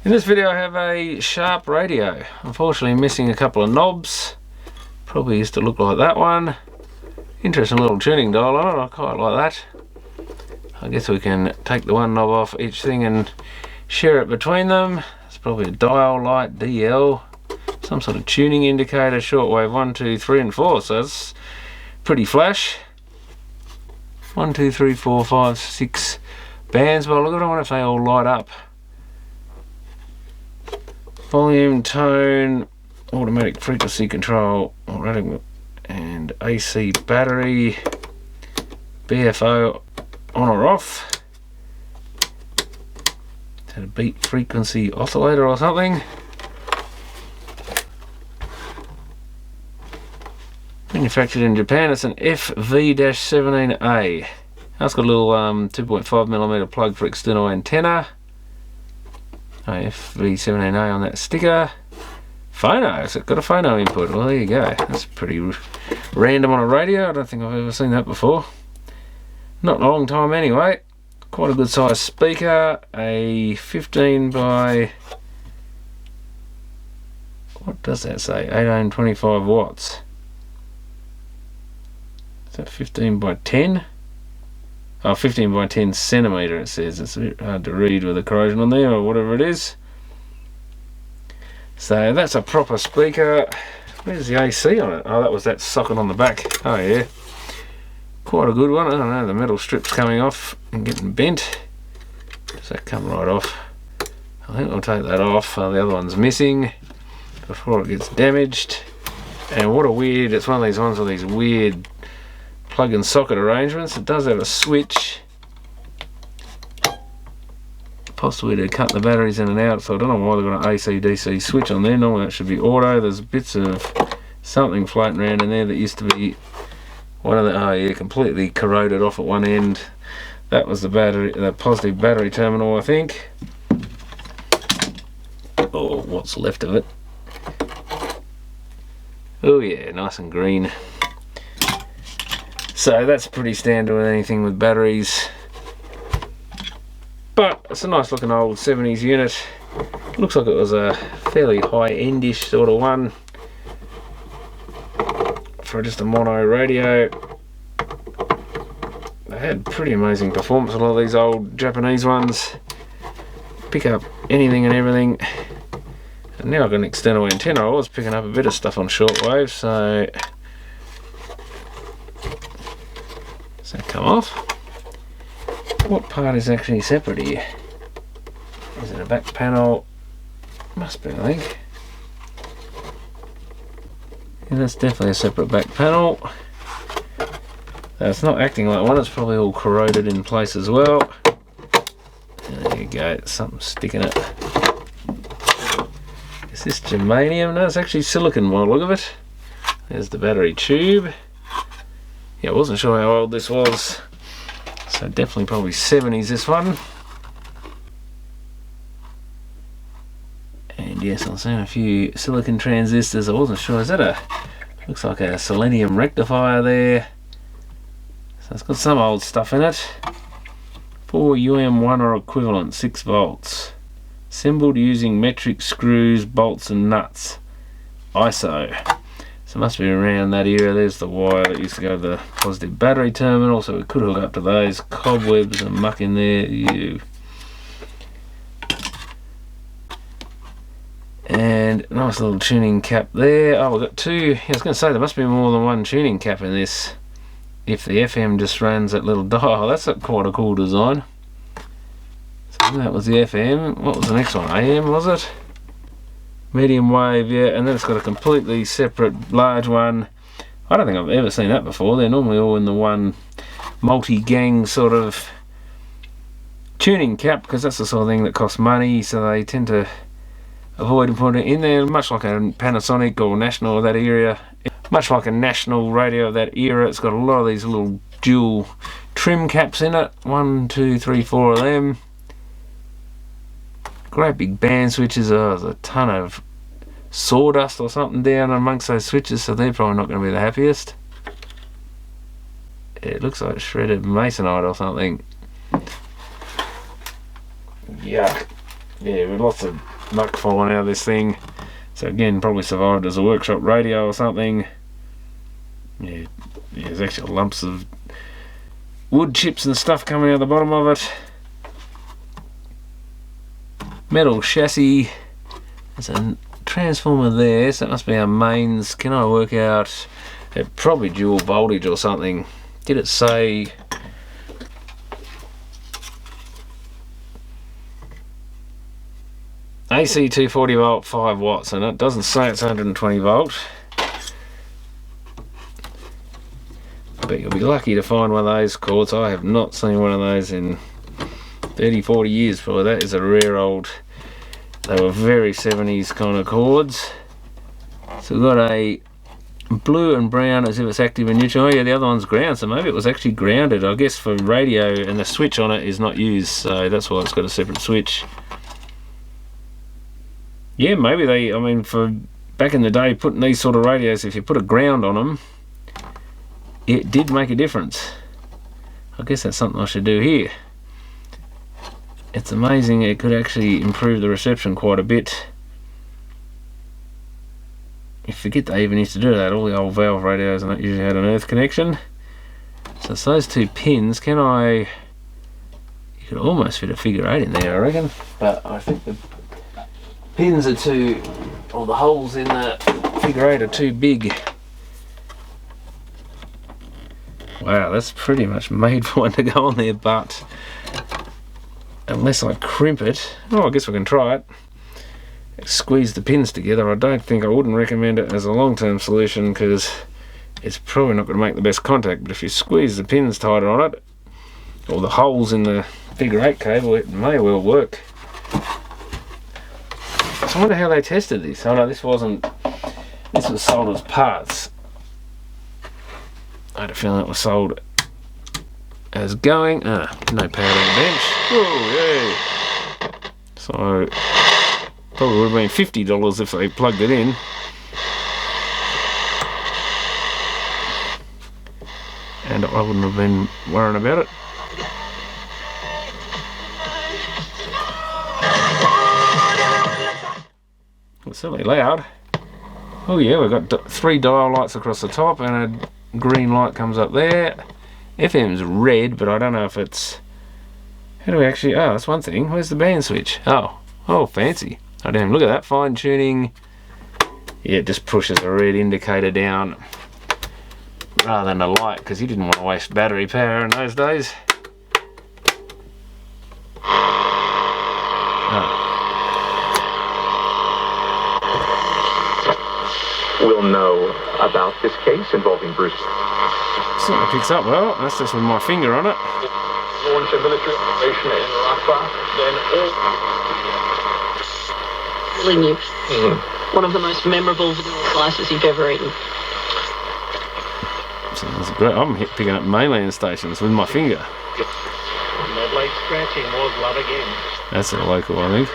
In this video I have a Sharp radio. Unfortunately missing a couple of knobs. Probably used to look like that one. Interesting little tuning dial on it, I quite like that. I guess we can take the one knob off each thing and share it between them. It's probably a dial light, DL, some sort of tuning indicator, shortwave 1, 2, 3 and 4, so it's pretty flash. 1, 2, 3, 4, 5, 6 bands, but look at them, I wonder if they all light up. Volume, tone, automatic frequency control, and AC battery, BFO on or off. Is that a beat frequency oscillator or something? Manufactured in Japan. It's an FV-17A. It's got a little 2.5mm plug for external antenna. FV-17A on that sticker. Phono, it's got a phono input. Well, there you go. That's pretty random on a radio. I don't think I've ever seen that before. Not in a long time anyway. Quite a good size speaker. A 15 by... what does that say? 825 watts. Is that 15 by 10? Oh, 15 by 10 centimetre it says. It's a bit hard to read with the corrosion on there or whatever it is. So that's a proper speaker. Where's the AC on it? Oh, that was that socket on the back. Oh yeah. Quite a good one. I don't know, the metal strip's coming off and getting bent. Does that come right off? I think I'll take that off. The other one's missing before it gets damaged. And what a weird, it's one of these ones with these weird plug and socket arrangements. It does have a switch, possibly to cut the batteries in and out, so I don't know why they've got an AC/DC switch on there. Normally that should be auto. There's bits of something floating around in there that used to be one of the, oh yeah, completely corroded off at one end. That was the battery, the positive battery terminal, I think, or what's left of it. Oh yeah, nice and green. So that's pretty standard with anything with batteries. But it's a nice looking old 70s unit. Looks like it was a fairly high-endish sort of one for just a mono radio. They had pretty amazing performance, a lot of these old Japanese ones. Pick up anything and everything. And now I've got an external antenna. I was picking up a bit of stuff on shortwave, so does that come off? What part is actually separate here? Is it a back panel? Must be, I think. Yeah, that's definitely a separate back panel. It's not acting like one, it's probably all corroded in place as well. There you go, something sticking it. Is this germanium? No, it's actually silicon by the look of it. There's the battery tube. Yeah, I wasn't sure how old this was. So definitely probably 70s this one. And yes, I'm seeing a few silicon transistors. I wasn't sure, is that a, looks like a selenium rectifier there. So it's got some old stuff in it. 4 UM1 or equivalent, 6 volts. Assembled using metric screws, bolts and nuts. ISO. So it must be around that era. There's the wire that used to go to the positive battery terminal, so we could hook up to those. Cobwebs and muck in there. Ew. And nice little tuning cap there. Oh, we've got two. I was going to say there must be more than one tuning cap in this. If the FM just runs that little dial. That's quite a cool design. So that was the FM. What was the next one? AM, was it? Medium wave, yeah, and then it's got a completely separate large one. I don't think I've ever seen that before. They're normally all in the one multi-gang sort of tuning cap, because that's the sort of thing that costs money, so they tend to avoid putting it in there, much like a Panasonic or National of that area. Much like a National radio of that era, it's got a lot of these little dual trim caps in it. 1, 2, 3, 4 of them. Great big band switches. Oh, there's a ton of sawdust or something down amongst those switches, so they're probably not going to be the happiest. It looks like shredded masonite or something. Yuck. Yeah, with lots of muck falling out of this thing. So again, probably survived as a workshop radio or something. Yeah, there's actual lumps of wood chips and stuff coming out the bottom of it. Metal chassis. There's a transformer there, so that must be our mains. Can I work out? It probably dual voltage or something. Did it say? AC 240 volt, 5 watts, and it doesn't say it's 120 volt. But you'll be lucky to find one of those cords. I have not seen one of those in 30-40 years probably. That is a rare old, they were very 70s kind of cords. So we've got a blue and brown as if it's active and neutral. Oh yeah, the other one's ground, so maybe it was actually grounded, I guess, for radio, and the switch on it is not used, so that's why it's got a separate switch. Yeah, maybe they, I mean, for back in the day, putting these sort of radios, if you put a ground on them, it did make a difference. I guess that's something I should do here. It's amazing, it could actually improve the reception quite a bit. You forget they even used to do that. All the old valve radios and that usually had an earth connection. So it's those two pins. Can I... You could almost fit a figure 8 in there, I reckon. But I think the pins are too... or the holes in the figure 8 are too big. Wow, that's pretty much made for one to go on there, but... unless I crimp it... oh, I guess we can try it. Squeeze the pins together. I wouldn't recommend it as a long-term solution because it's probably not going to make the best contact, but if you squeeze the pins tighter on it, or the holes in the figure 8 cable, it may well work. So I wonder how they tested this. Oh no, this was sold as parts. I had a feeling it was sold as going. No power on the bench. Oh yeah. So probably would have been $50 if they plugged it in. And I wouldn't have been worrying about it. It's certainly loud. Oh yeah, we've got 3 dial lights across the top and a green light comes up there. FM's red, but I don't know if it's... how do we actually... oh, that's one thing. Where's the band switch? Oh, fancy. I didn't even look at that. Fine tuning. Yeah, it just pushes a red indicator down rather than a light, because you didn't want to waste battery power in those days. We'll know about this case involving Bruce. Certainly picks up well. That's just with my finger on it. Launch a military operation in Rafah, then really new. One of the most memorable vanilla slices you've ever eaten. So that's great. I'm picking up mainland stations with my finger. That late scratching was love again. That's a local, I think.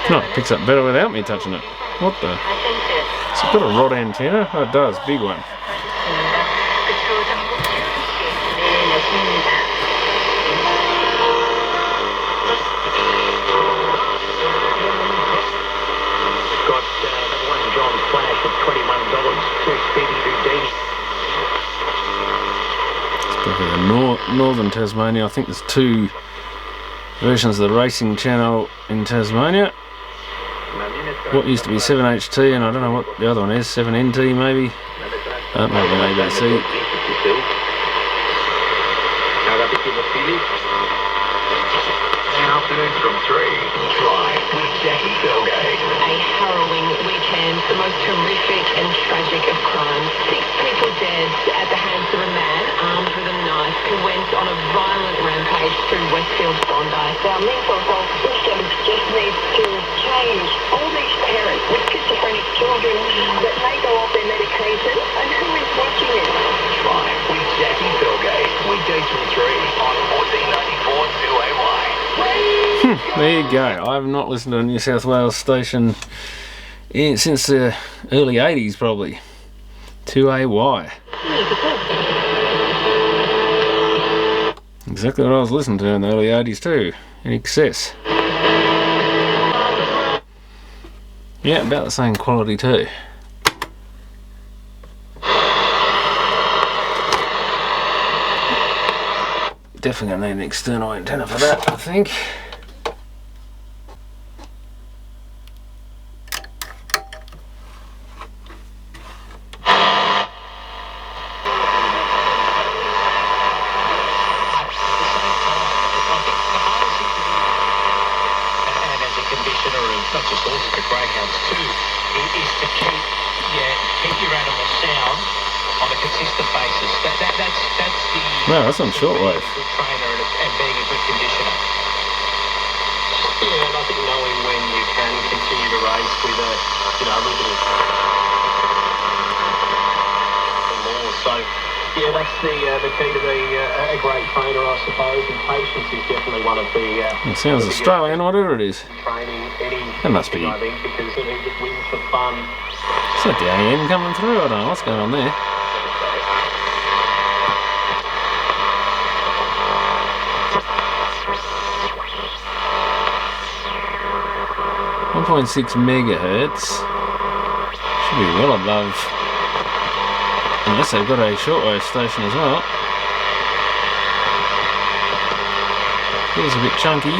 No, it picks up better without me touching it. What the? It's got a rod antenna. Oh, it does. Big one. Got one John Flash at $21. Too speedy, too dainty. It's probably the northern Tasmania. I think there's 2 versions of the racing channel in Tasmania. What used to be 7HT, and I don't know what the other one is, 7NT maybe? Maybe an ABC. Afternoons from 3, Drive with Jackie Belgate. A harrowing weekend, the most horrific and tragic of crimes. 6 people dead at the hands of a man armed with a knife who went on a violent rampage through Westfield's Bondi. Our mental health system just needs to change. All these parents with schizophrenic children that may go off their medication, and who is watching it? Drive with Jackie Belgate. Weekdays from 3 on 1494 2AY. There you go. I have not listened to a New South Wales station since the early 80s probably. 2AY. Exactly what I was listening to in the early 80s too, in excess. Yeah, about the same quality too. Definitely gonna need an external antenna for that, I think. Not just horses but greyhounds too, is to keep your animal sound on a consistent basis. That's the No, that's on shortwave. good trainer and being a good conditioner. Yeah, and I think knowing when you can continue to race with a little bit of more. So yeah, that's the key to being a great trainer, I suppose. And patience is definitely one of the. It sounds Australian, whatever it is. Training any. That must be. I think because it wins for fun. Is that the AM coming through? I don't know what's going on there. 1.6 megahertz. Should be well above. Unless they've got a shortwave station as well. Feels a bit chunky.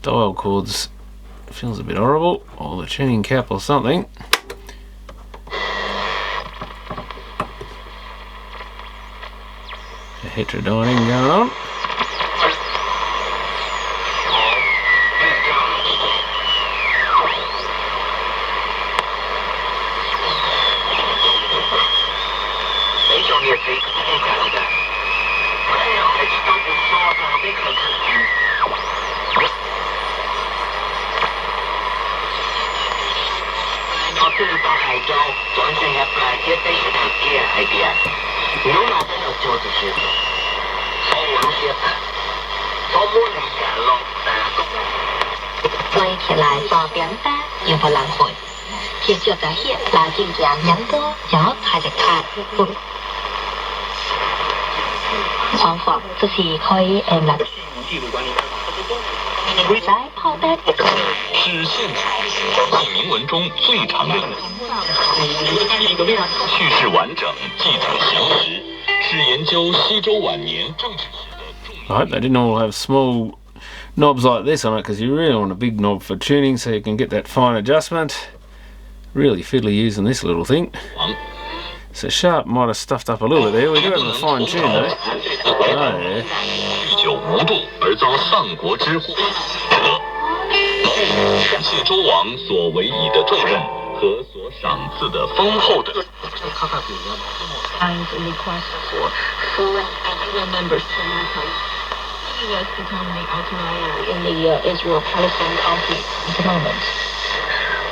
Dial cords feels a bit horrible, or the tuning cap or something. A heterodyning going on. I hope they didn't all have small knobs like this on it, because you really want a big knob for tuning so you can get that fine adjustment. Really fiddly using this little thing. So Sharp might have stuffed up a little bit there. We do have a fine tune though. Oh yeah. And request for full and members has become the ultimate in the Israel-Palestine conflict at the moment.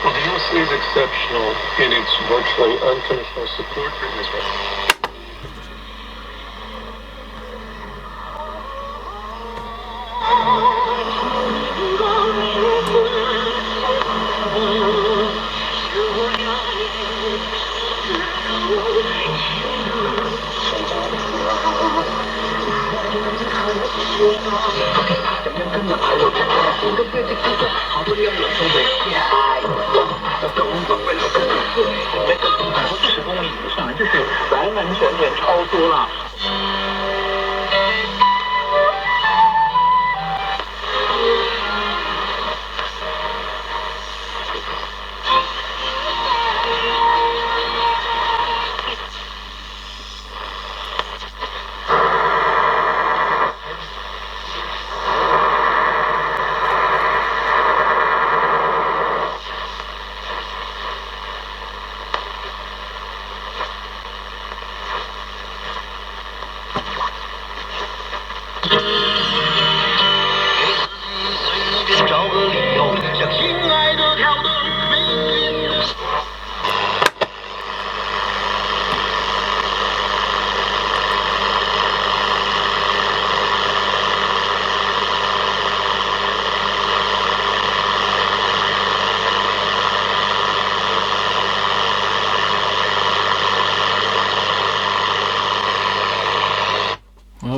Well, the US is exceptional in its virtually unconditional support for Israel.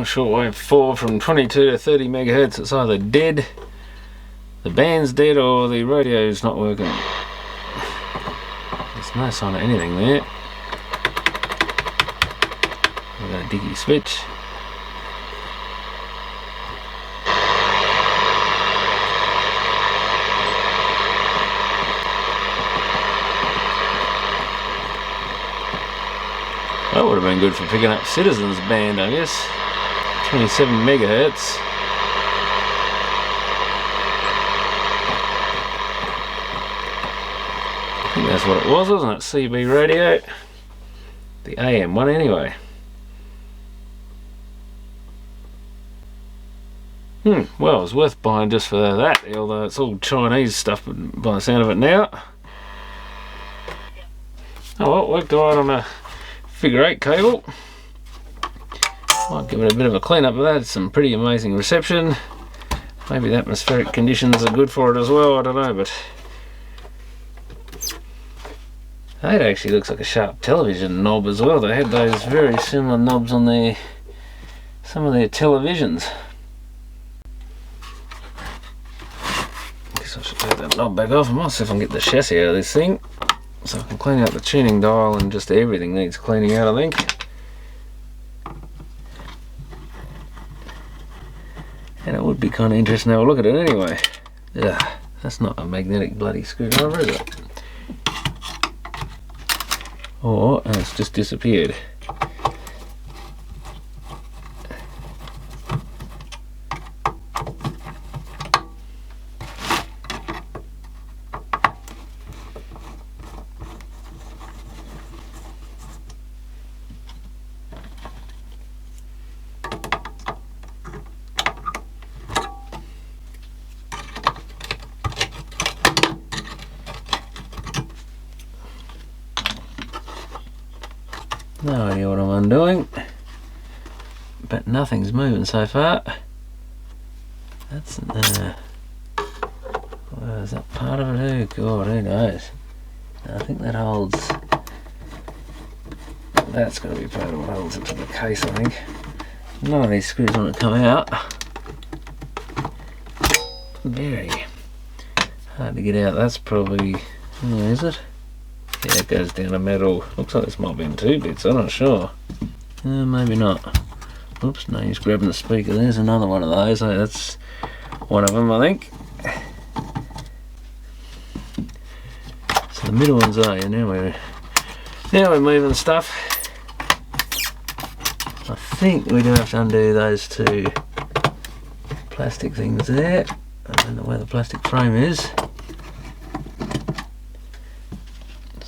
shortwave 4 from 22 to 30 megahertz. It's either dead, the band's dead, or the radio's not working. There's no sign of anything there. We've got a diggy switch. That would have been good for picking up Citizen's band, I guess. 27 megahertz. I think that's what it was, wasn't it? CB radio. The AM one, anyway. Well, it was worth buying just for that, although it's all Chinese stuff by the sound of it now. Oh well, worked alright on a figure 8 cable. Might give it a bit of a clean up of that. It's some pretty amazing reception. Maybe the atmospheric conditions are good for it as well, I don't know, but it actually looks like a sharp television knob as well. They had those very similar knobs on some of their televisions. Guess I should take that knob back off. I might see if I can get the chassis out of this thing, so I can clean out the tuning dial, and just everything needs cleaning out, I think. And it would be kind of interesting to have a look at it anyway. Yeah, that's not a magnetic bloody screwdriver, is it? Or it's just disappeared. No idea what I'm undoing, but nothing's moving so far. That's well, is that part of it? Oh god, who knows? I think that holds. That's going to be part of what holds it to the case, I think. None of these screws want to come out. Very hard to get out. That's probably. Is it? Yeah, it goes down a metal. Looks like this might be in 2 bits, I'm not sure. Maybe not. Oops, no, he's grabbing the speaker. There's another one of those. Oh, that's one of them, I think. So the middle ones are, yeah, now we're moving stuff. I think we do have to undo those 2 plastic things there. I don't know where the plastic frame is.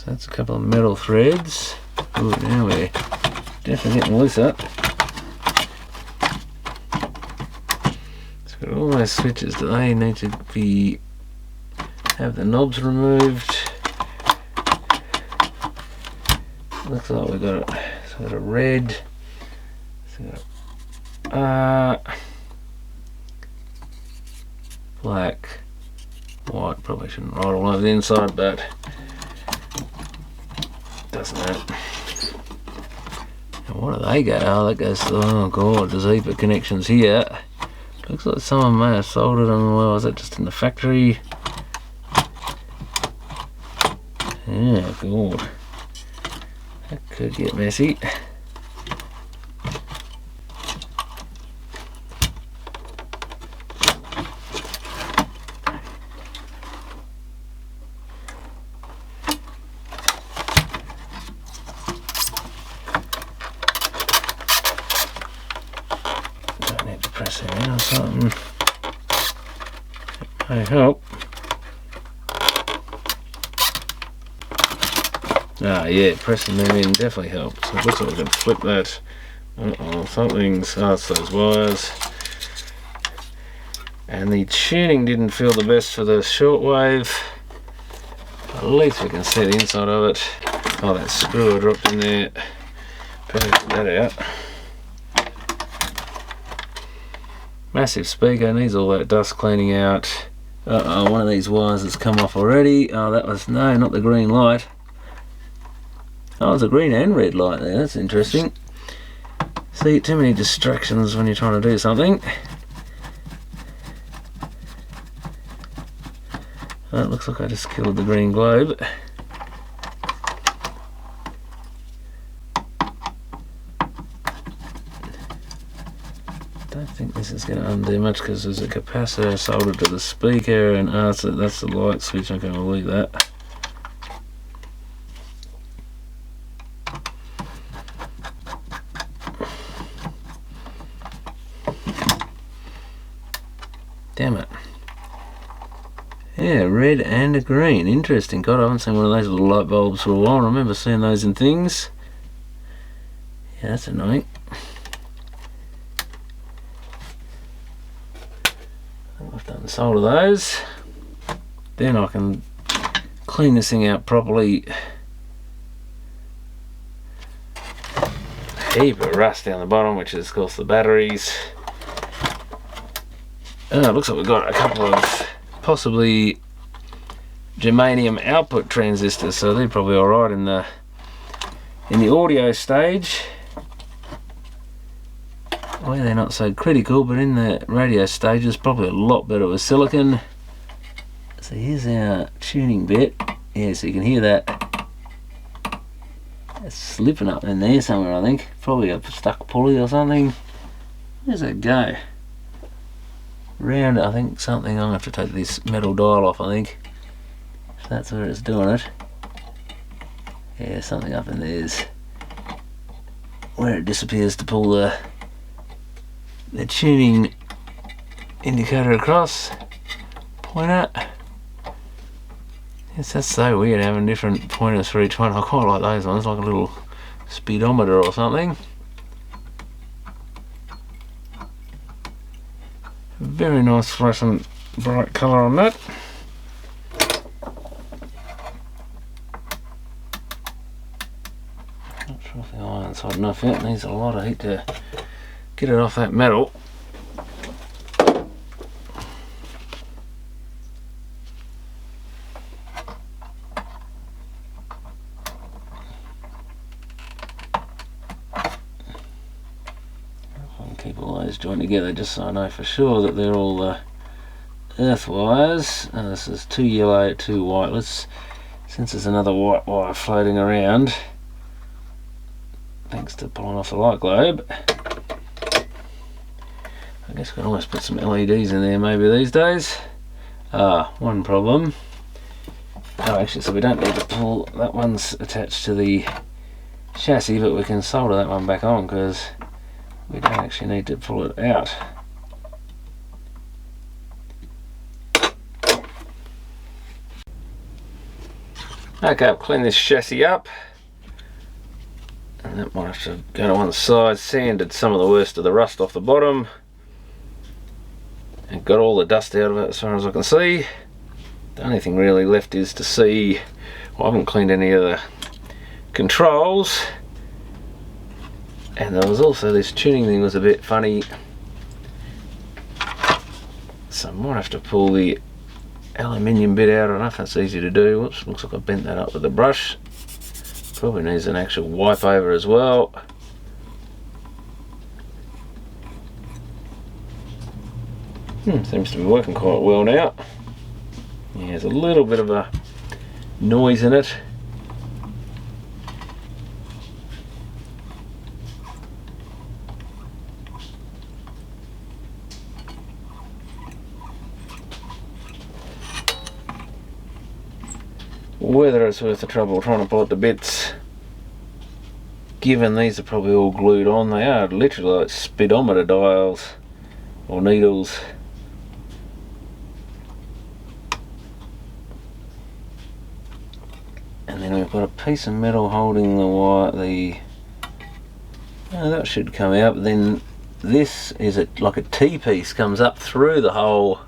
That's a couple of metal threads. Ooh, now we're definitely getting looser. It's got all those switches that they need to have the knobs removed. Looks like we've got it. So we've got a red. So we've got black, white. Probably shouldn't write all over the inside, but doesn't it? And what do they go? Oh, that goes to, oh god, there's a heap of connections here. Looks like someone may have soldered them. Well, is that just in the factory? Yeah, god. That could get messy. Pressing or something. It may help. Ah, yeah, pressing them in definitely helps. So it looks like we can flip that. Something's. Oh, it's those wires. And the tuning didn't feel the best for the shortwave. At least we can see the inside of it. Oh, that screw I dropped in there. Better get that out. Massive speaker, needs all that dust cleaning out. One of these wires has come off already. Oh, that was, no, not the green light. Oh, it's a green and red light there, that's interesting. See, too many distractions when you're trying to do something. Oh, it looks like I just killed the green globe. Don't think this is going to undo much because there's a capacitor soldered to the speaker, and that's the light switch. I'm going to leave that. Damn it. Yeah, red and a green. Interesting. God, I haven't seen one of those little light bulbs for a while. I remember seeing those in things. Yeah, that's annoying. I've done solder those. Then I can clean this thing out properly. Heap of rust down the bottom, which is of course the batteries. Oh, it looks like we've got a couple of possibly germanium output transistors, so they're probably alright in the audio stage. Well, they're not so critical, but in the radio stage it's probably a lot better with silicon. So here's our tuning bit. Yeah, so you can hear that. It's slipping up in there somewhere, I think. Probably a stuck pulley or something. Where's that go? Round, I think something. I'm going to have to take this metal dial off, I think. So that's where it's doing it. Yeah, something up in there's where it disappears to pull the tuning indicator across. Pointer. Yes, that's so weird having different pointers for each one. I quite like those ones, like a little speedometer or something. Very nice fluorescent bright colour on that. Not sure if the iron's hot enough yet. It needs a lot of heat to get it off that metal. Keep all those joined together just so I know for sure that they're all earth wires. And this is 2 yellow, 2 white. Since there's another white wire floating around, thanks to pulling off the light globe, I guess we can almost put some LEDs in there maybe these days. One problem. Oh, actually, so we don't need to pull, that one's attached to the chassis, but we can solder that one back on because we don't actually need to pull it out. Okay, I'll clean this chassis up. And that might have to go to one side. Sanded some of the worst of the rust off the bottom. And got all the dust out of it as far as I can see. The only thing really left is to see, well, I haven't cleaned any of the controls. And there was also this tuning thing was a bit funny, so I might have to pull the aluminium bit out. I don't know if that's easy to do. Whoops, looks like I bent that up with the brush. Probably needs an actual wipe over as well. Seems to be working quite well now. Yeah, there's a little bit of a noise in it. Whether it's worth the trouble trying to pull it to bits, given these are probably all glued on. They are literally like speedometer dials or needles. And then we've got a piece of metal holding the wire. That should come out, but then this is like a T-piece comes up through the hole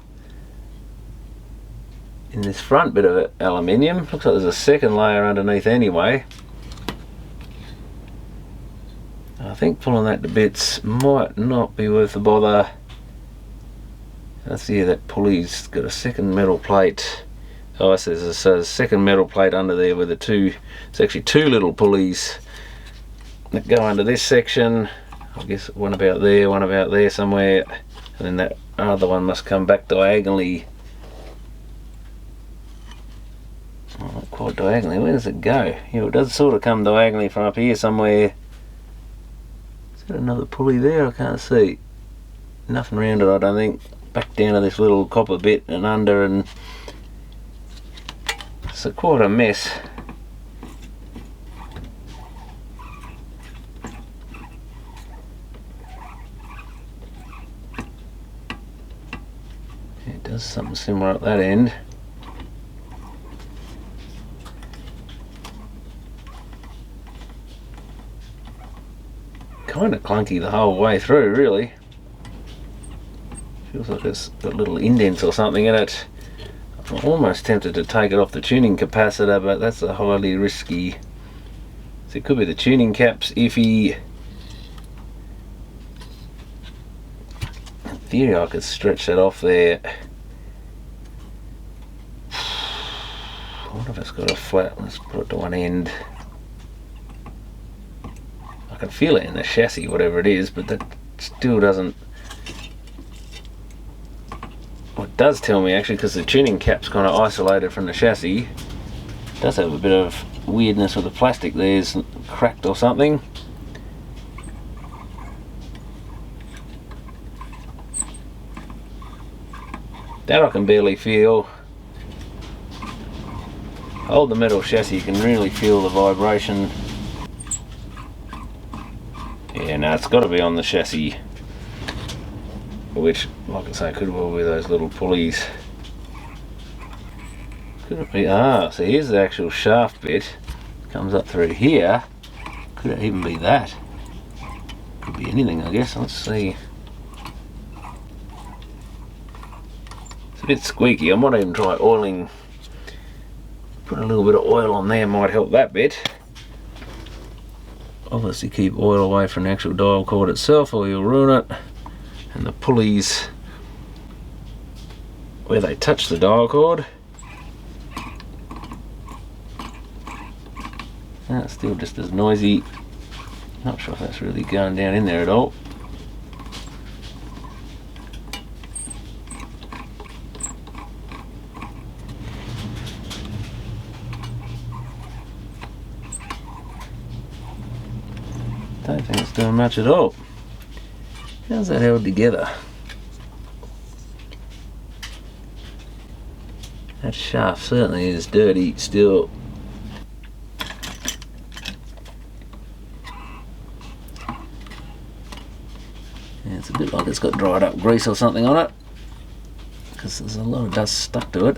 in this front bit of it, aluminium. Looks like there's a second layer underneath anyway. I think pulling that to bits might not be worth the bother. That's, yeah, that pulley's got a second metal plate. Oh, I see, there's a second metal plate under there with it's actually two little pulleys that go under this section. I guess one about there somewhere, and then that other one must come back diagonally. Oh, not quite diagonally. Where does it go? Yeah, it does sort of come diagonally from up here somewhere. Is there another pulley there? I can't see. Nothing around it, I don't think. Back down to this little copper bit and under, and it's quite a mess. It does something similar at that end. Kind of clunky the whole way through, really. Feels like it's got little indents or something in it. I'm almost tempted to take it off the tuning capacitor, but that's a highly risky. So it could be the tuning cap's iffy. In theory, I could stretch that off there. I wonder if it's got a flat. Let's put it to one end. I can feel it in the chassis, whatever it is, but that still doesn't. Well, it does tell me actually, because the tuning cap's kind of isolated from the chassis. It does have a bit of weirdness with the plastic there, it's cracked or something. That I can barely feel. Hold the metal chassis, you can really feel the vibration. Yeah, no, it's got to be on the chassis. Which, like I say, could well be those little pulleys. Could it be? Ah, so here's the actual shaft bit. Comes up through here. Could it even be that? Could be anything, I guess. Let's see. It's a bit squeaky. I might even try oiling. Put a little bit of oil on there might help that bit. Obviously keep oil away from the actual dial cord itself or you'll ruin it. And the pulleys where they touch the dial cord. That's still just as noisy. Not sure if that's really going down in there at all. Don't think it's doing much at all. How's that held together? That shaft certainly is dirty still. Yeah, it's a bit like it's got dried up grease or something on it, because there's a lot of dust stuck to it.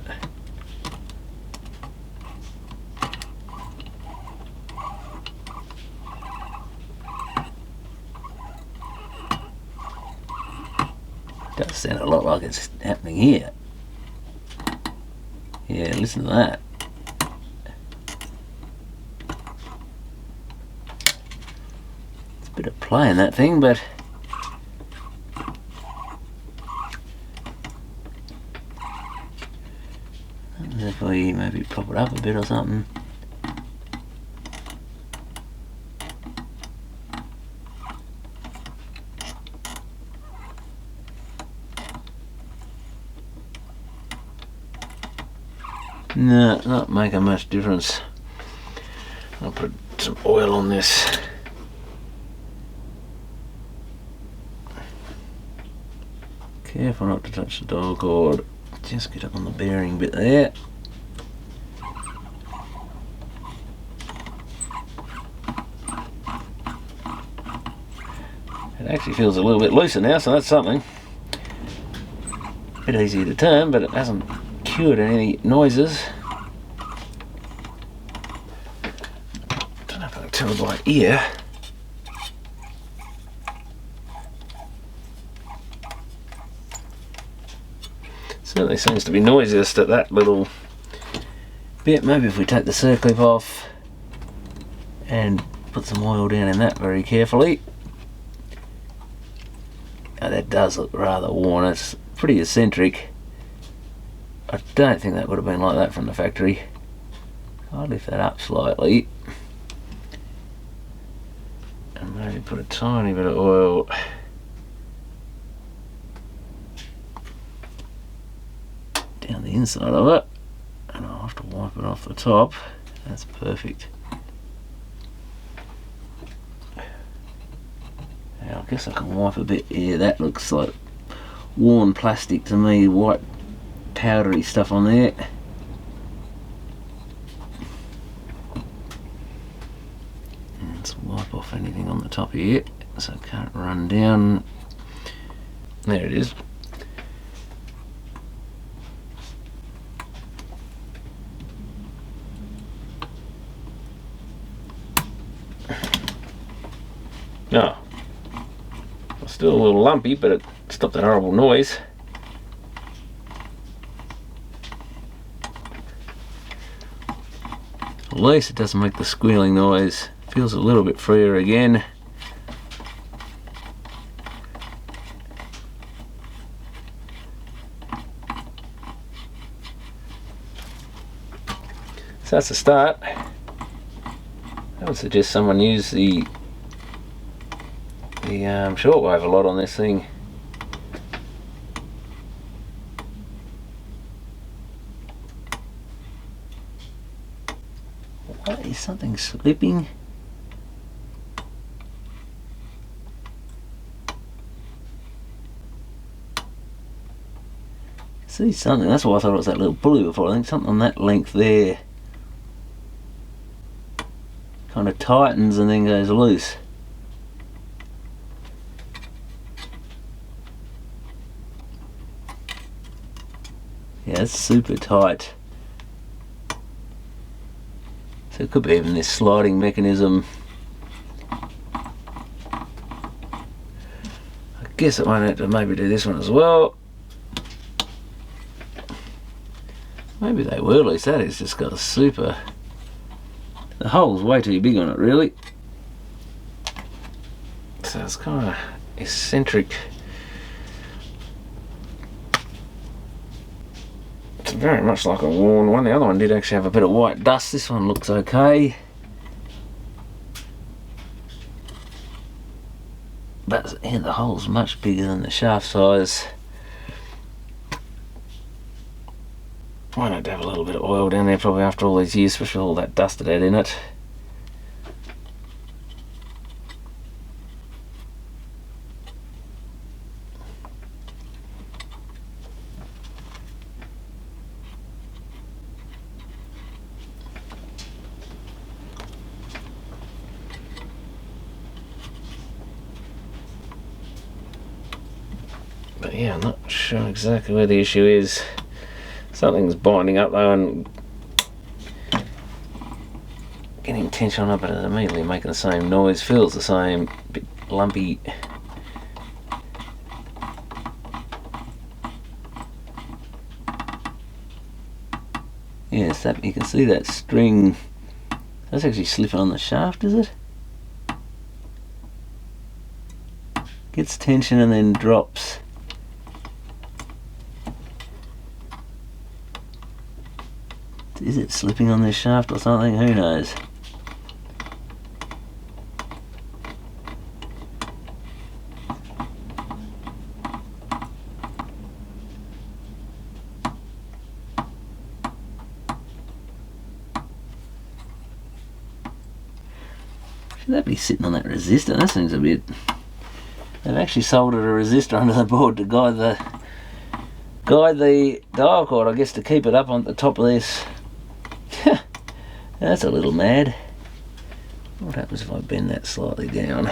Does sound a lot like it's happening here. Yeah, listen to that. It's a bit of play in that thing, but if we maybe prop it up a bit or something. No, not making much difference. I'll put some oil on this. Careful not to touch the dial cord. Just get up on the bearing bit there. It actually feels a little bit looser now, so that's something. A bit easier to turn, but it hasn't cured any noises. Don't know if I can tell by ear. Certainly seems to be noisiest at that little bit. Maybe if we take the circlip off and put some oil down in that very carefully. Oh, that does look rather worn. It's pretty eccentric. I don't think that would have been like that from the factory. I'll lift that up slightly. And maybe put a tiny bit of oil down the inside of it, and I'll have to wipe it off the top. That's perfect. Now I guess I can wipe a bit. Yeah, that looks like worn plastic to me, white powdery stuff on there. And let's wipe off anything on the top here so it can't run down. There it is. Oh, still a little lumpy, but it stopped that horrible noise. At least it doesn't make the squealing noise. Feels a little bit freer again. So that's a start. I would suggest someone use the shortwave a lot on this thing. What is something slipping? See something, that's why I thought it was that little pulley before. I think something on that length there kind of tightens and then goes loose. Yeah, it's super tight. So it could be even this sliding mechanism. I guess I might have to maybe do this one as well. Maybe they will, at least that is just got a super... The hole's way too big on it, really. So it's kind of eccentric. It's very much like a worn one. The other one did actually have a bit of white dust. This one looks okay. But yeah, the hole's much bigger than the shaft size. Might have to have a little bit of oil down there probably after all these years, especially with all that dust it had in it. But yeah, I'm not sure exactly where the issue is. Something's binding up though and getting tension on it, but it's immediately making the same noise. Feels the same, a bit lumpy. Yes, that you can see that string. That's actually slipping on the shaft, is it? Gets tension and then drops. Is it slipping on this shaft or something? Who knows? Should that be sitting on that resistor? That seems a bit... They've actually soldered a resistor under the board to guide the dial cord, I guess, to keep it up on the top of this. That's a little mad. What happens if I bend that slightly down?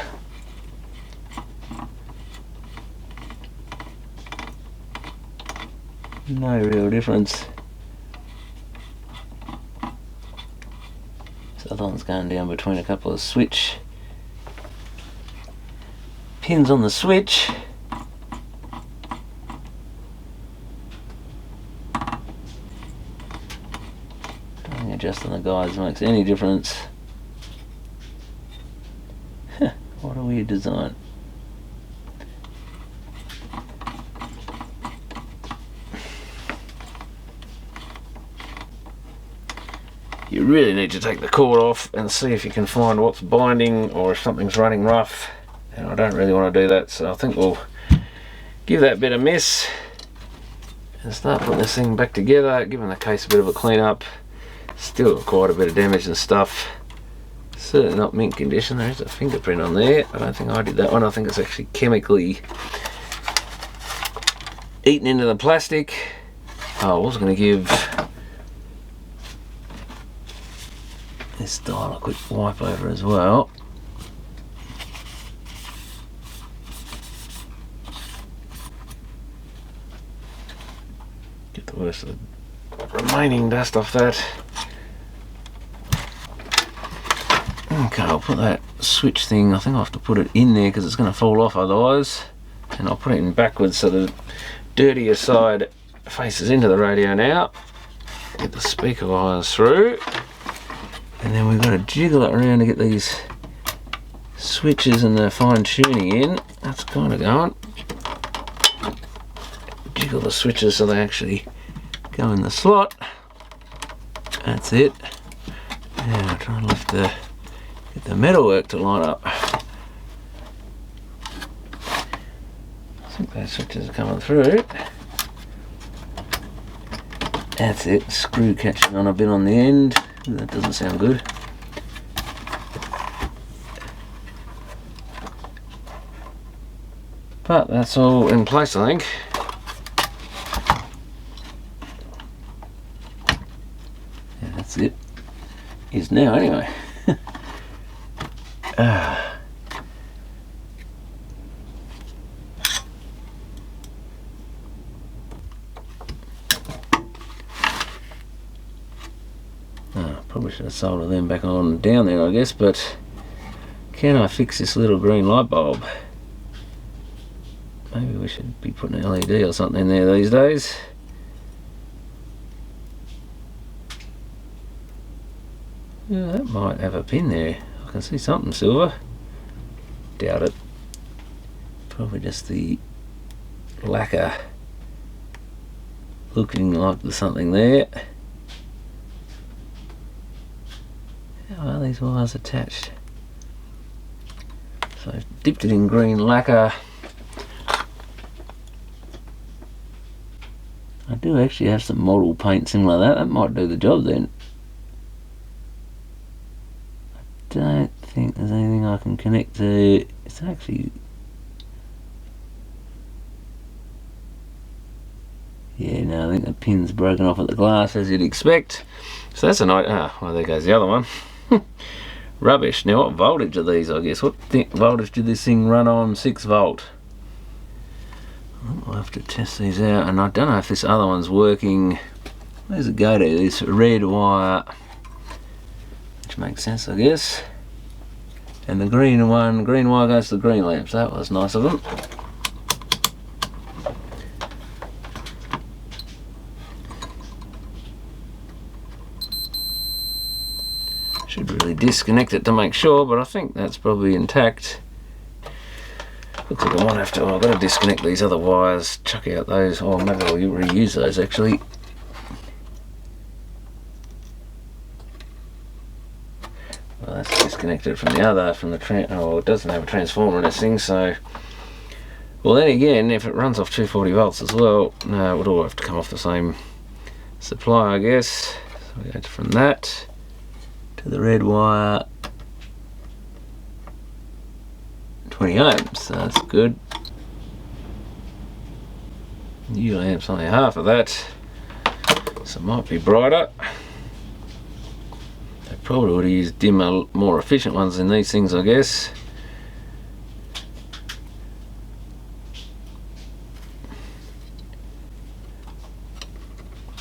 No real difference. So the one's going down between a couple of switch pins on the switch. Adjusting the guides makes any difference. What a weird design. you really need to take the cord off and see if you can find what's binding or if something's running rough, and I don't really want to do that, so I think we'll give that bit a miss and start putting this thing back together, giving the case a bit of a clean up. Still quite a bit of damage and stuff, certainly not mint condition. There is a fingerprint on there. I don't think I did that one. I think it's actually chemically eaten into the plastic. I was going to give this dial a quick wipe over as well. Get the worst of the remaining dust off that. Okay, I'll put that switch thing, I think I'll have to put it in there because it's going to fall off otherwise. And I'll put it in backwards so the dirtier side faces into the radio now. Get the speaker wires through. And then we've got to jiggle it around to get these switches and the fine tuning in. That's kind of going. Jiggle the switches so they actually go in the slot. That's it. Now try and lift the, get the metalwork to line up. I think those switches are coming through. That's it. Screw catching on a bit on the end. That doesn't sound good. But that's all in place, I think. Yeah, that's it. Is now anyway. Probably should have soldered them back on down there, I guess, but can I fix this little green light bulb? Maybe we should be putting an LED or something in there these days. Yeah, that might have a pin there. I can see something silver. Doubt it. Probably just the lacquer looking like there's something there. How are these wires attached? So I've dipped it in green lacquer. I do actually have some model paint similar to that. That might do the job then. I don't think there's anything I can connect to. It's actually... yeah, no, I think the pin's broken off at the glass as you'd expect. So that's a nice... ah, well, there goes the other one. Rubbish. Now what voltage are these, I guess? What voltage did this thing run on? 6 volt. I'll have to test these out, and I don't know if this other one's working. Where does it go to? This red wire, which makes sense, I guess. And the green wire goes to the green lamp, so that was nice of them. Should really disconnect it to make sure, but I think that's probably intact. Looks like I might have to, I've got to disconnect these other wires, chuck out those, or maybe I'll reuse those actually. Well, that's disconnected from the other, from the, oh, it doesn't have a transformer in this thing, so. Well then again, if it runs off 240 volts as well, no, it would all have to come off the same supply, I guess. So we go from that to the red wire, 20 ohms, so that's good. New lamp's only half of that, so it might be brighter. They probably would have used dimmer, more efficient ones than these things, I guess.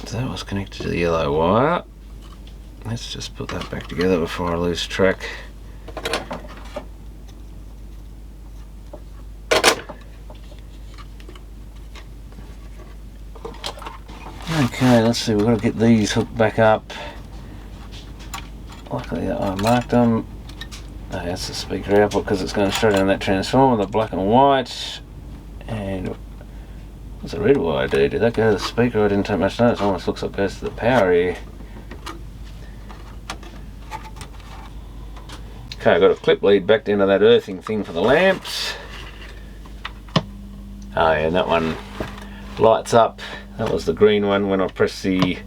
So that was connected to the yellow wire. Let's just put that back together before I lose track. Okay, let's see, we've got to get these hooked back up. Luckily I marked them. Oh, that's the speaker output because it's going straight on that transformer, the black and white. And what's the red wire do? Did that go to the speaker? I didn't take much notice. It almost looks like it goes to the power here. Okay, I've got a clip lead back into that earthing thing for the lamps. Oh yeah, and that one lights up. That was the green one when I press the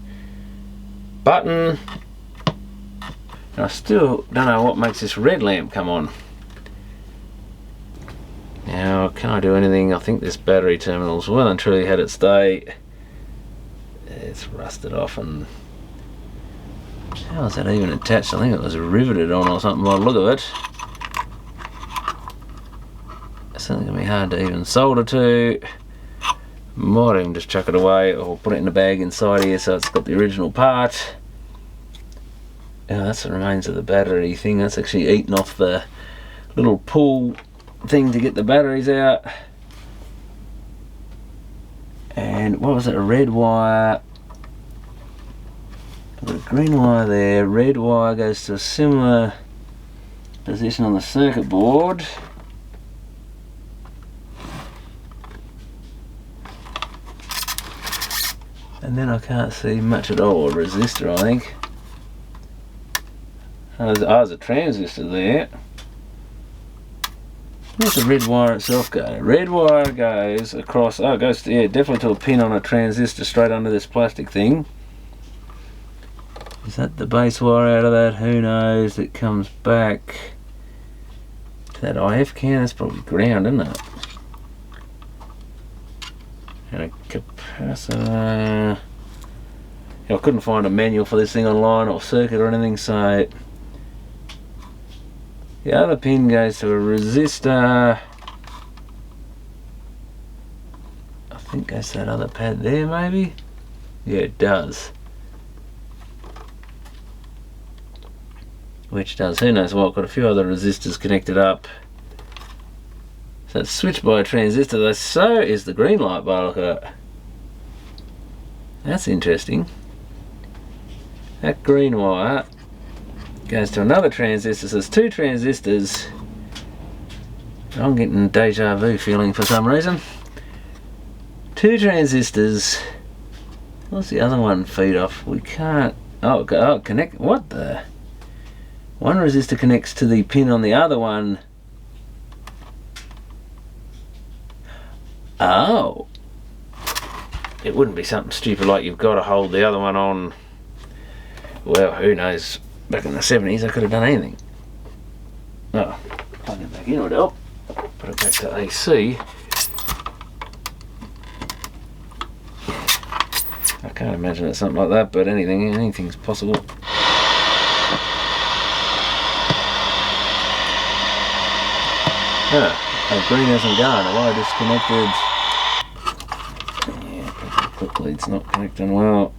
button. And I still don't know what makes this red lamp come on. Now, can I do anything? I think this battery terminal's well and truly had its day. It's rusted off, and how is that even attached? I think it was riveted on or something by the look of it. It's something gonna be hard to even solder to. Might even just chuck it away or put it in a bag inside here so it's got the original part. Yeah, that's the remains of the battery thing. That's actually eaten off the little pull thing to get the batteries out. And what was it? A red wire. I've got a green wire there. Red wire goes to a similar position on the circuit board. And then I can't see much at all. A resistor, I think. Oh, there's a transistor there. Where's the red wire itself go? Red wire goes across, oh, it goes, yeah, definitely to a pin on a transistor straight under this plastic thing. Is that the base wire out of that? Who knows? It comes back to that IF can. That's probably ground, isn't it? And a capacitor. I couldn't find a manual for this thing online or circuit or anything, so the other pin goes to a resistor. I think goes to that other pad there, maybe? Yeah, it does. Which does, who knows what, got a few other resistors connected up. So it's switched by a transistor, though, so is the green light by the look of it. That's interesting. That green wire goes to another transistor, so there's two transistors. I'm getting deja vu feeling for some reason. Two transistors. What's the other one feed off? We can't, oh connect, what the? One resistor connects to the pin on the other one. Oh. It wouldn't be something stupid like you've got to hold the other one on. Well, who knows, back in the 70s I could have done anything. Oh, plug it back in would help. Put it back to AC. I can't imagine it's something like that, but anything's possible. Oh, green hasn't gone. The wire disconnected. Yeah, the clip lead's not connecting well.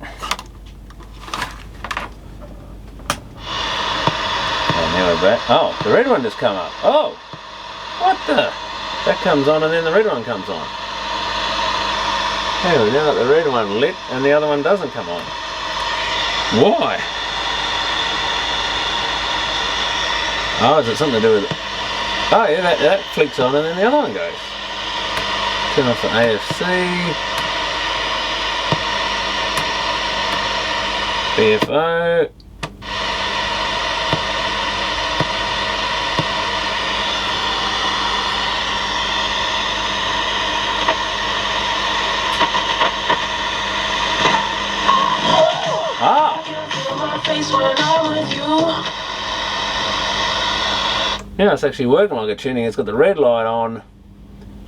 Oh, the red one just come up. Oh, what the? That comes on and then the red one comes on. Hey, we now got the red one lit and the other one doesn't come on. Why? Oh, is it something to do with it? Oh yeah, that flicks on and then the other one goes. Turn off the AFC. BFO. Now it's actually working like a tuning. It's got the red light on.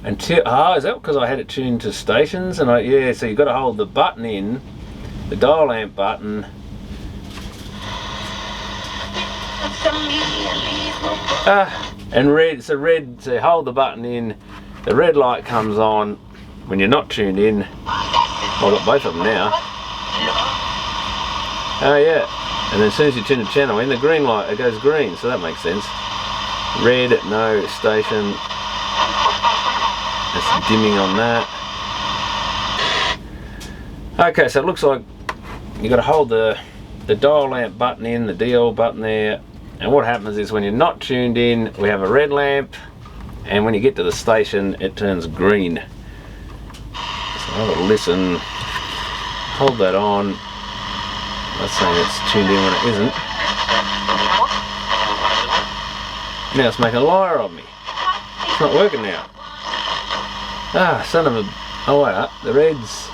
Until is that because I had it tuned to stations? And yeah, so you've got to hold the button in, the dial lamp button. And red. So red. So you hold the button in. The red light comes on when you're not tuned in. I've got both of them now. Oh yeah. And then as soon as you turn the channel in, the green light, it goes green, so that makes sense. Red, no station. That's dimming on that. Okay, so it looks like you got to hold the dial lamp button in, the DL button there, and what happens is when you're not tuned in, we have a red lamp, and when you get to the station, it turns green. So I'll have a listen, hold that on. That's saying it's tuned in when it isn't. Now it's making a liar of me. It's not working now. Ah, son of a... Oh wait, the red's...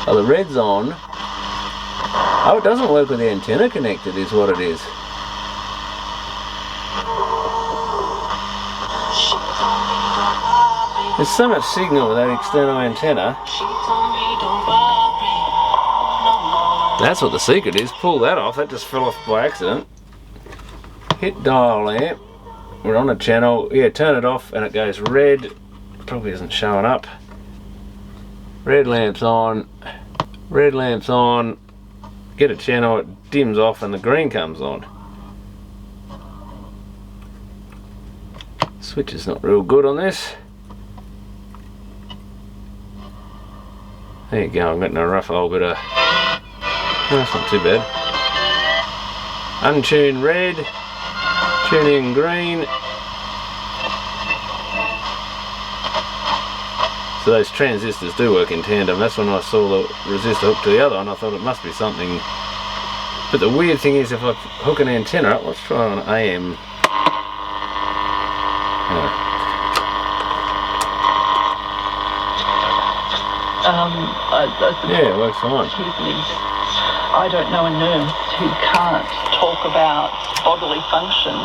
Oh, the red's on. Oh, it doesn't work with the antenna connected is what it is. There's so much signal with that external antenna. That's what the secret is. Pull that off. That just fell off by accident. Hit dial lamp. We're on a channel. Yeah, turn it off and it goes red. Probably isn't showing up. Red lamp's on. Red lamp's on. Get a channel, it dims off and the green comes on. Switch is not real good on this. There you go, I'm getting a rough old bit of... No, that's not too bad. Untune red, tune in green. So those transistors do work in tandem. That's when I saw the resistor hooked to the other one. I thought it must be something. But the weird thing is if I hook an antenna up, let's try on AM. Yeah, it works fine. I don't know a nurse who can't talk about bodily function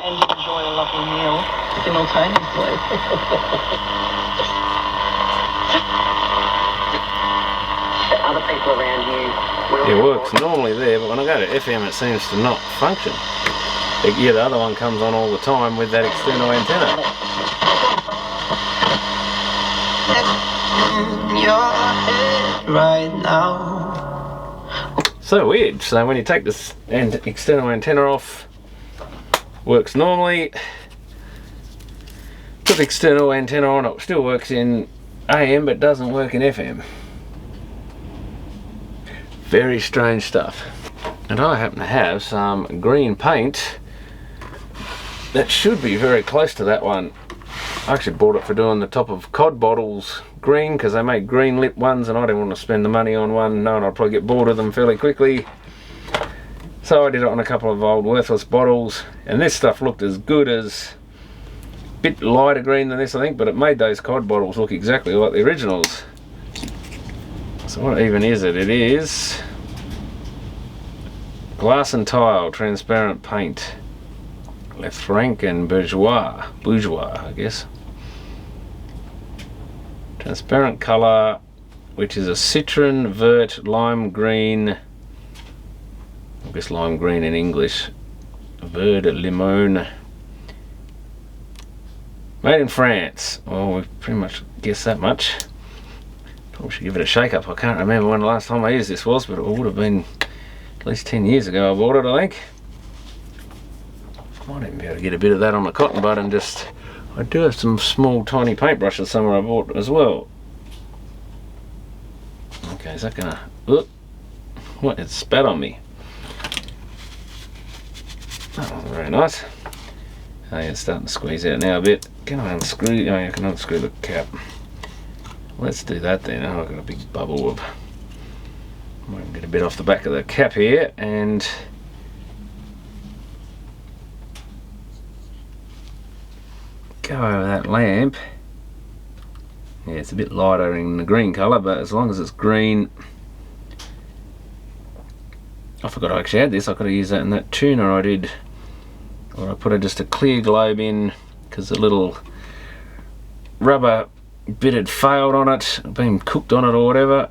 and enjoy a lovely meal simultaneously. Other people around you will... It works normally there, but when I go to FM it seems to not function. Yeah, the other one comes on all the time with that external antenna. Right now. So weird. So when you take this external antenna off, works normally. Put the external antenna on, it still works in AM but doesn't work in FM. Very strange stuff. And I happen to have some green paint that should be very close to that one. I actually bought it for doing the top of cod bottles green because they make green lip ones and I didn't want to spend the money on one knowing I'd probably get bored of them fairly quickly. So I did it on a couple of old worthless bottles and this stuff looked as good as... a bit lighter green than this I think, but it made those cod bottles look exactly like the originals. So what even is it? It is glass and tile transparent paint. Lefranc and bourgeois I guess. Transparent colour, which is a citron, vert, lime green. I guess lime green in English. Vert limon. Made in France. Well, we pretty much guessed that much. Probably should give it a shake up. I can't remember when the last time I used this was, but it would have been at least 10 years ago I bought it, I think. Might even be able to get a bit of that on the cotton bud and just... I do have some small tiny paintbrushes somewhere I bought as well. Okay, is that gonna... Oop. What? It spat on me. That wasn't very nice. Oh yeah, it's starting to squeeze out now a bit. Can I unscrew? Oh yeah, I can unscrew the cap. Let's do that then. Oh, I've got a big bubble of... Might get a bit off the back of the cap here and... go over that lamp. Yeah, it's a bit lighter in the green colour, but as long as it's green... I forgot I actually had this. I could have used that in that tuner I did. Or I put just a clear globe in because the little rubber bit had failed on it, been cooked on it or whatever.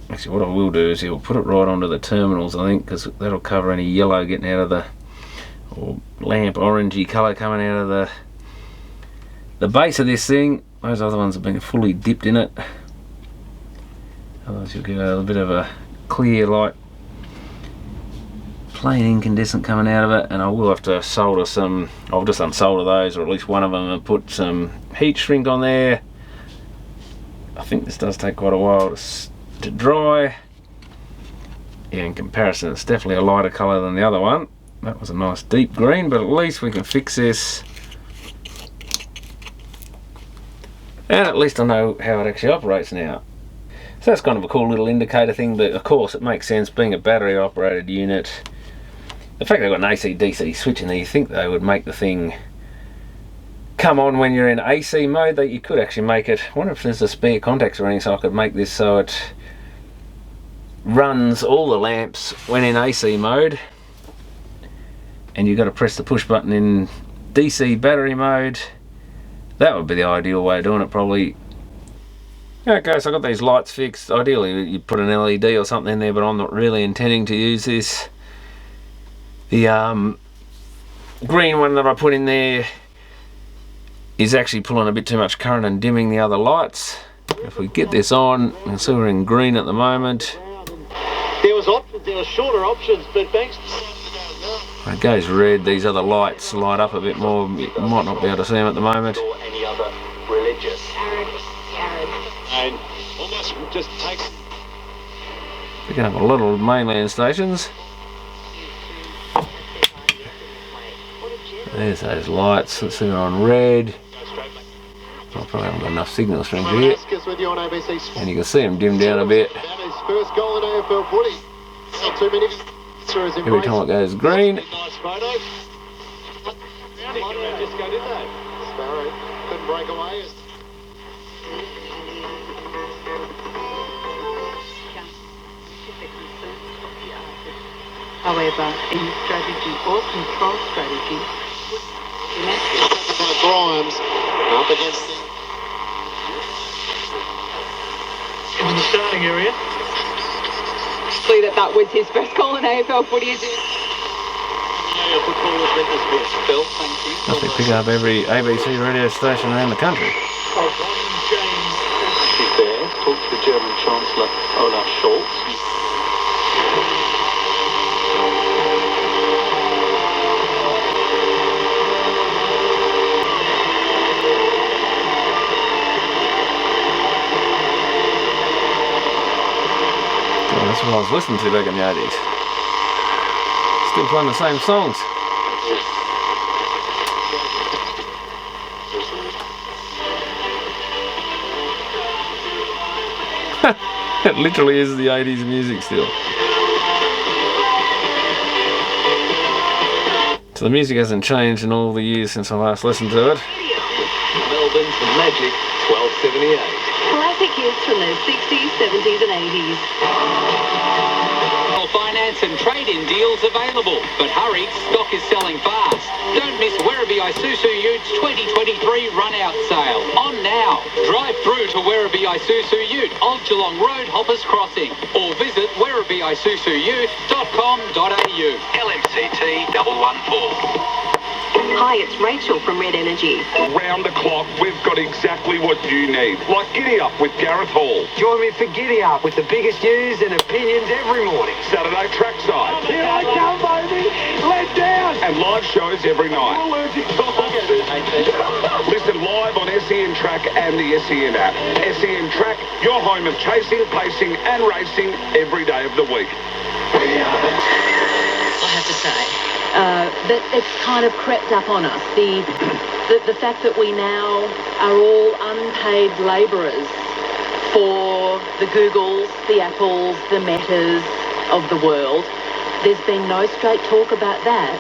Actually, what I will do is I'll put it right onto the terminals, I think, because that'll cover any yellow getting out of the... or lamp orangey colour coming out of the base of this thing. Those other ones have been fully dipped in it. Otherwise you'll get a bit of a clear light plain incandescent coming out of it, and I will have to solder some... I'll just unsolder those, or at least one of them, and put some heat shrink on there. I think this does take quite a while to dry. Yeah, in comparison it's definitely a lighter colour than the other one. That was a nice deep green, but at least we can fix this. And at least I know how it actually operates now. So that's kind of a cool little indicator thing, but of course it makes sense being a battery operated unit. The fact they've got an AC-DC switch in there, you think they would make the thing come on when you're in AC mode, that you could actually make it. I wonder if there's a spare contacts or anything so I could make this so it runs all the lamps when in AC mode, and you've got to press the push button in DC battery mode. That would be the ideal way of doing it, probably. Okay, so I got these lights fixed. Ideally you put an LED or something in there, but I'm not really intending to use this. The green one that I put in there is actually pulling a bit too much current and dimming the other lights. If we get this on, you can see we're in green at the moment. There was shorter options, but Banks. When it goes red, these other lights light up a bit more. You might not be able to see them at the moment. Or any other religious. And almost just takes. Picking up a lot of mainland stations. There's those lights. Let's see, they're on red. I probably haven't got enough signal strength here. And you can see them dim down a bit. Every time it goes green. However, any strategy or control strategy Grimes up against in the starting area. That was his first goal in AFL footy. Must be picking up every ABC radio station around the country. She's there. Talk to the German Chancellor Olaf Scholz. That's what I was listening to back in the 80s. Still playing the same songs. It literally is the 80s music still. So the music hasn't changed in all the years since I last listened to it. Melbourne's Magic 1278. Classic hits from the 60s, 70s and 80s. Finance and trade-in deals available, but hurry, stock is selling fast. Don't miss Werribee Isuzu Utes 2023 run-out sale. On now. Drive through to Werribee Isuzu Ute, Old Geelong Road, Hoppers Crossing, or visit werribeeisuzuute.com.au. LMCT 114. Hi, it's Rachel from Red Energy. Round the clock, we've got exactly what you need. Like Giddy Up with Gareth Hall. Join me for Giddy Up with the biggest news and opinions every morning. Saturday Trackside. Here I come, baby! Let down! And live shows every night. Listen live on SEN Track and the SEN app. SEN Track, your home of chasing, pacing and racing every day of the week. I have to say, That it's kind of crept up on us. The fact that we now are all unpaid labourers for the Googles, the Apples, the Metas of the world. There's been no straight talk about that.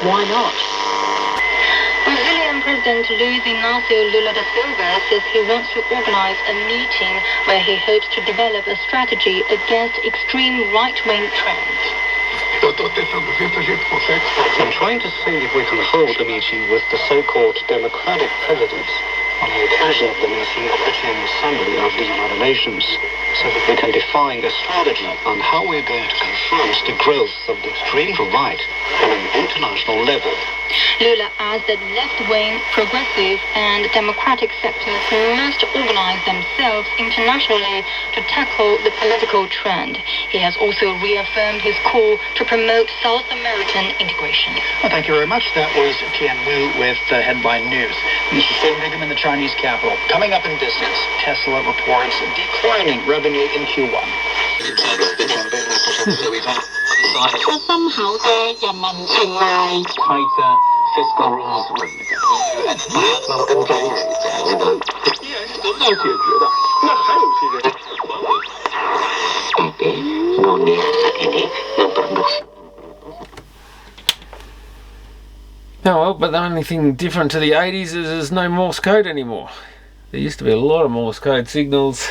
Why not? Brazilian President Luiz Inácio Lula da Silva says he wants to organise a meeting where he hopes to develop a strategy against extreme right-wing trends. I'm trying to see if we can hold a meeting with the so-called democratic presidents on the occasion of the meeting of the General Assembly of the United Nations, so that we can define a strategy on how we're going to confront the growth of the extreme right on an international level. Lula adds that left-wing, progressive and democratic sectors must organise themselves internationally to tackle the political trend. He has also reaffirmed his call to promote South American integration. Well, thank you very much. That was Tian Wu with Headline News. Mr. Singh in the Chinese capital. Coming up in business, Tesla reports declining revenue in Q1. Tighter fiscal rules. Oh well, but the only thing different to the 80s is there's no Morse code anymore. There used to be a lot of Morse code signals.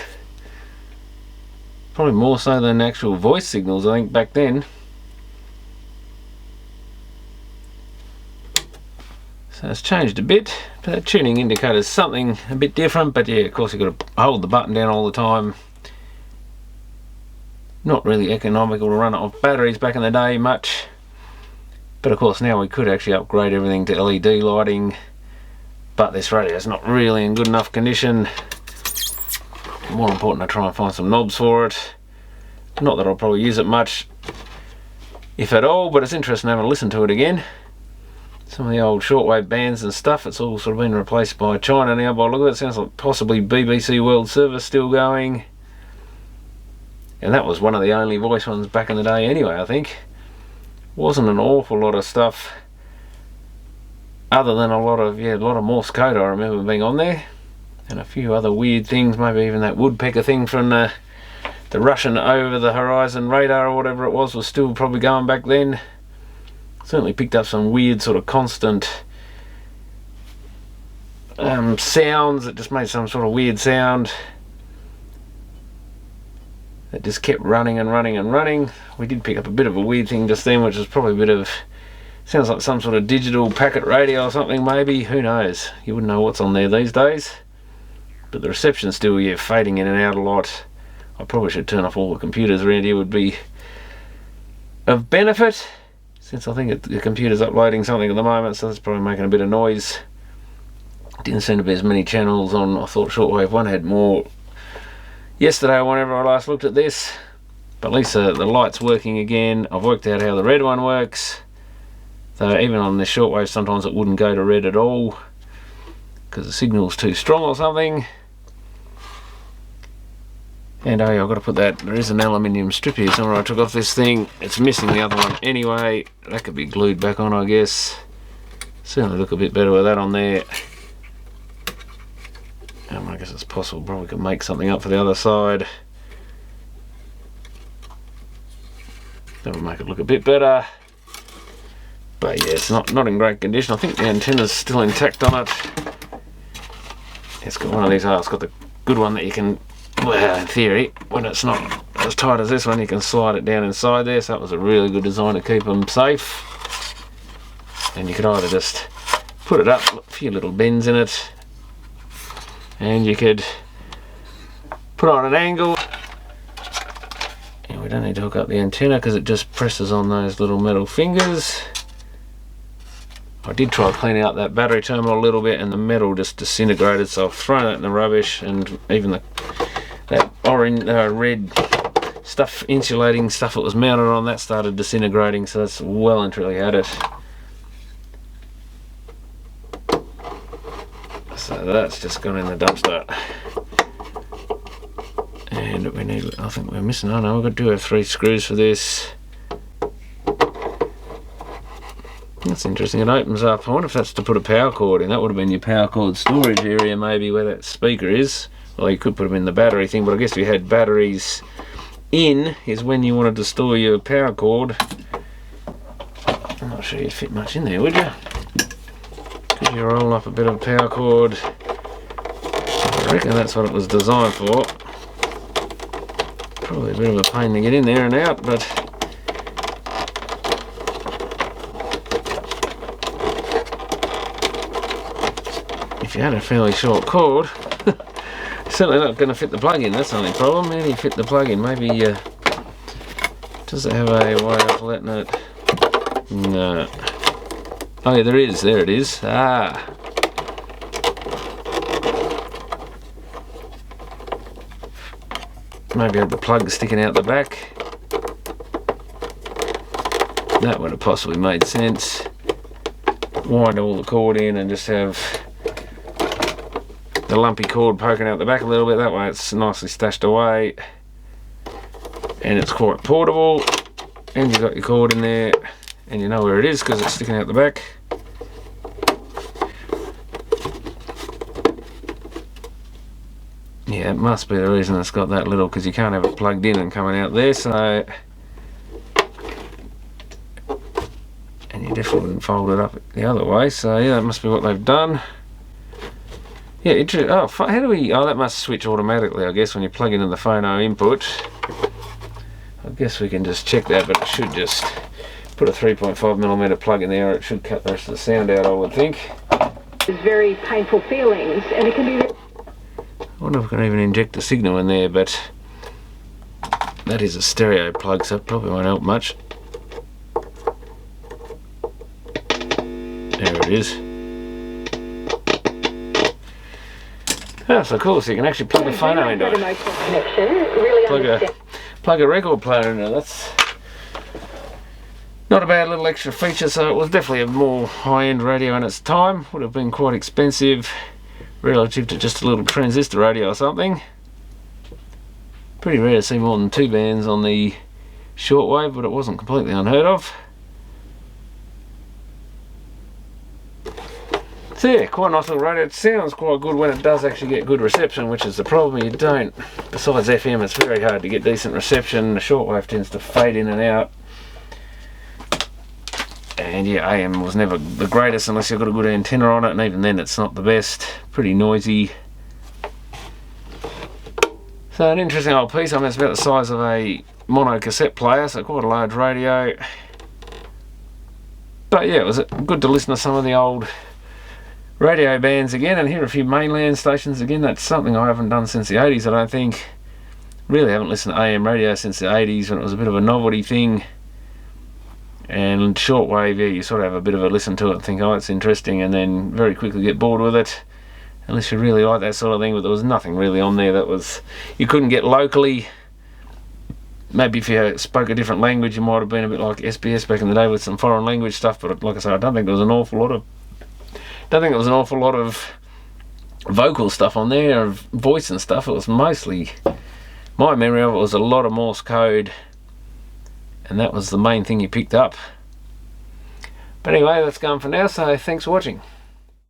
Probably more so than actual voice signals, I think, back then. So it's changed a bit, but that tuning indicator is something a bit different. But yeah, of course you've got to hold the button down all the time. Not really economical to run it off batteries back in the day much. But of course now we could actually upgrade everything to LED lighting. But this radio is not really in good enough condition. More important to try and find some knobs for it. Not that I'll probably use it much, if at all, but it's interesting having a listen to it again. Some of the old shortwave bands and stuff, it's all sort of been replaced by China now by the look of it. It sounds like possibly BBC World Service still going. And that was one of the only voice ones back in the day anyway, I think. Wasn't an awful lot of stuff other than a lot of Morse code I remember being on there. And a few other weird things, maybe even that woodpecker thing from the Russian over the horizon radar or whatever it was still probably going back then. Certainly picked up some weird sort of constant sounds that just made some sort of weird sound that just kept running and running and running. We did pick up a bit of a weird thing just then, which was probably a bit of, sounds like some sort of digital packet radio or something maybe, who knows. You wouldn't know what's on there these days. But the reception's still, yeah, fading in and out a lot. I probably should turn off all the computers around here, would be of benefit, since I think the computer's uploading something at the moment, so that's probably making a bit of noise. Didn't seem to be as many channels on. I thought Shortwave 1 had more yesterday or whenever I last looked at this. But at least the light's working again. I've worked out how the red one works. So even on the shortwave sometimes it wouldn't go to red at all because the signal's too strong or something. And oh yeah, I've got to put that, there is an aluminium strip here somewhere. I took off this thing, it's missing the other one anyway. That could be glued back on, I guess. Certainly look a bit better with that on there. I guess it's possible, probably could make something up for the other side. That would make it look a bit better. But yeah, it's not in great condition. I think the antenna's still intact on it. It's got one of these, it's got the good one that you can, well, in theory, when it's not as tight as this one, you can slide it down inside there. So that was a really good design to keep them safe. And you could either just put it up, a few little bends in it, and you could put it on an angle. And we don't need to hook up the antenna because it just presses on those little metal fingers. I did try cleaning out that battery terminal a little bit and the metal just disintegrated, so I've thrown it in the rubbish, and even that orange, red stuff, insulating stuff that was mounted on that started disintegrating, so that's well and truly had it. So that's just gone in the dumpster. And we need, I think we're missing, oh no, we do have 3 screws for this. That's interesting, it opens up. I wonder if that's to put a power cord in. That would have been your power cord storage area maybe, where that speaker is. Well, you could put them in the battery thing, but I guess if you had batteries in is when you wanted to store your power cord. I'm not sure you'd fit much in there, would you? Could you roll up a bit of power cord? I reckon that's what it was designed for. Probably a bit of a pain to get in there and out, but if you had a fairly short cord, certainly not going to fit the plug-in. That's the only problem. How do you fit the plug-in? Maybe does it have a way of letting it? No. Oh yeah, there is. There it is. Ah. Maybe had the plug sticking out the back. That would have possibly made sense. Wind all the cord in and just have the lumpy cord poking out the back a little bit. That way it's nicely stashed away and it's quite portable, and you've got your cord in there and you know where it is because it's sticking out the back. Yeah, it must be the reason it's got that little, because you can't have it plugged in and coming out there, so, and you definitely wouldn't fold it up the other way, so yeah, that must be what they've done. Yeah, interesting. Oh, how do we... Oh, that must switch automatically, I guess, when you plug in the phono input. I guess we can just check that, but it should just put a 3.5mm plug in there. It should cut the rest of the sound out, I would think. It's very painful feelings, and it can be... I wonder if we can even inject the signal in there, but that is a stereo plug, so it probably won't help much. There it is. Oh, so cool, so you can actually plug a phono into it. Plug a record player into it. That's not a bad little extra feature, so it was definitely a more high-end radio in its time. Would have been quite expensive relative to just a little transistor radio or something. Pretty rare to see more than 2 bands on the shortwave, but it wasn't completely unheard of. So yeah, quite a nice little radio. It sounds quite good when it does actually get good reception, which is the problem. You don't, besides FM, it's very hard to get decent reception. The shortwave tends to fade in and out. And yeah, AM was never the greatest unless you've got a good antenna on it, and even then it's not the best. Pretty noisy. So an interesting old piece. I mean, it's about the size of a mono cassette player, so quite a large radio. But yeah, it was good to listen to some of the old radio bands again and hear a few mainland stations again. That's something I haven't done since the 80s, I don't think. Really haven't listened to AM radio since the 80s when it was a bit of a novelty thing. And shortwave, yeah, you sort of have a bit of a listen to it and think, oh, it's interesting, and then very quickly get bored with it, unless you really like that sort of thing. But there was nothing really on there that was, you couldn't get locally. Maybe if you spoke a different language, you might have been a bit like SBS back in the day with some foreign language stuff, but like I said, I don't think there was an awful lot of vocal stuff on there, of voice and stuff. It was mostly, my memory of it was a lot of Morse code, and that was the main thing you picked up. But anyway, that's gone for now, so thanks for watching.